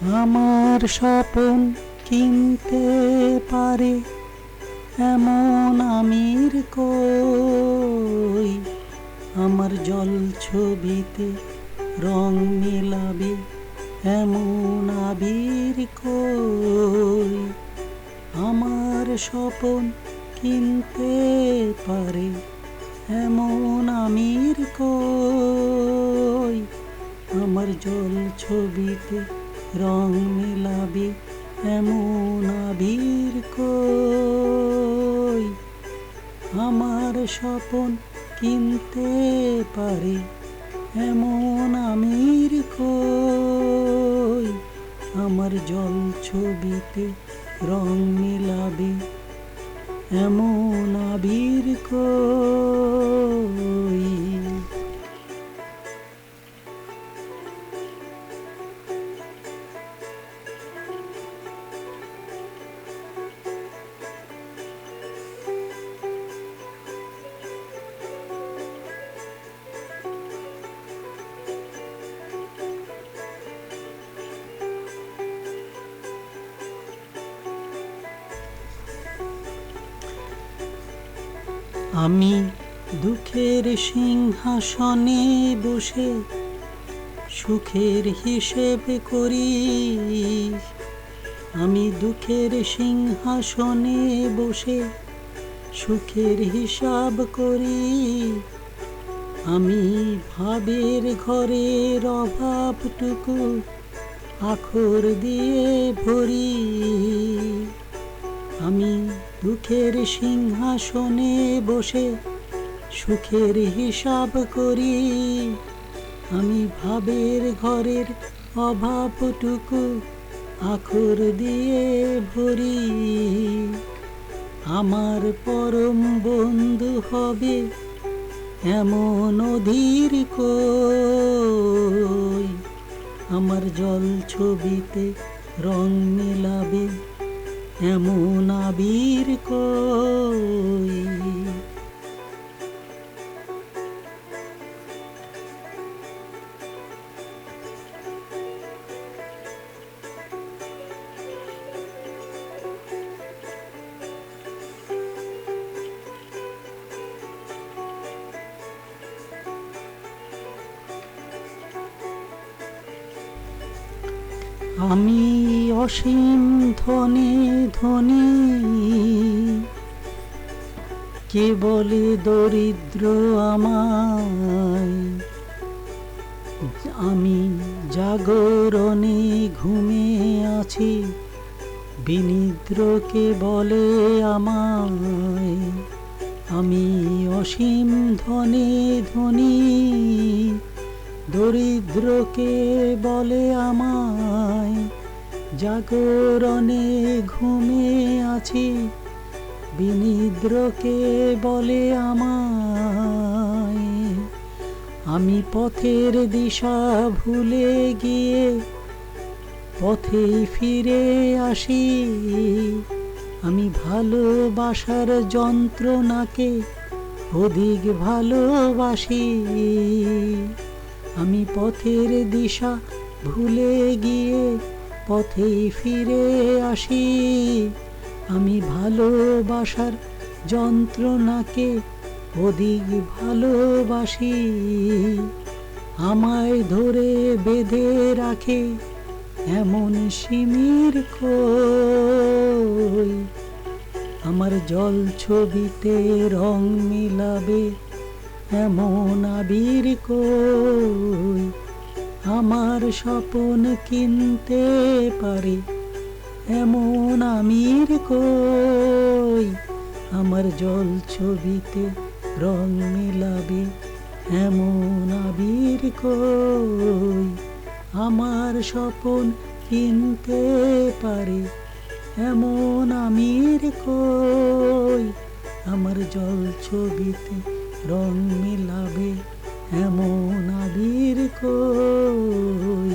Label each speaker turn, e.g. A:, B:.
A: আমার স্বপন কিনতে পারে এমন আমির কই, আমার জল ছবিতে রং মেলাবে এমন আবির কই। আমার স্বপন কিনতে পারে এমন আমির কই, আমার জল ছবিতে রং মেলাবে এমন আবির কই। আমার স্বপন কিনতে পারে এমন আমির কই, আমার জল ছবিতে রং মেলাবে এমন আবির কই। আমি দুঃখের সিংহাসনে বসে সুখের হিসেব করি, আমি দুঃখের সিংহাসনে বসে সুখের হিসাব করি। আমি ভাবের ঘরের অভাবটুকু আখর দিয়ে ভরি, আমি দুঃখের সিংহাসনে বসে সুখের হিসাব করি। আমি ভাবের ঘরের অভাবটুকু আখর দিয়ে ভরি। আমার পরম বন্ধু হবে এমন অধীর কই, আমার জল ছবিতে রং মেলাবে এমন আবির কই। আমি অসীম ধনে ধনী, কে বলে দরিদ্র আমায়। আমি জাগরণে ঘুমে আছি, বিনিদ্রকে বলে আমায়। আমি অসীম ধনে ধনী, দরিদ্রকে বলে আমায়। জাগরণে ঘুমে আছি, বিনিদ্রকে বলে আমায়। আমি পথের দিশা ভুলে গিয়ে পথেই ফিরে আসি, আমি ভালোবাসার যন্ত্রণাকে অধিক ভালোবাসি। আমি পথের দিশা ভুলে গিয়ে পথেই ফিরে আসি, আমি ভালোবাসার যন্ত্রণাকে অধিক ভালোবাসি। আমায় ধরে বেঁধে রাখে এমন শিমির কই, আমার জল ছবিতে রং মিলাবে এমন আবির কই। আমার স্বপন কিনতে পারে এমন আমির কই, আমার জল ছবিতে রং মিলাবে এমন আবির কই। আমার স্বপন কিনতে পারে এমন আমির কই, আমার জল ছবিতে রং মিলাবে এমন আবির কই।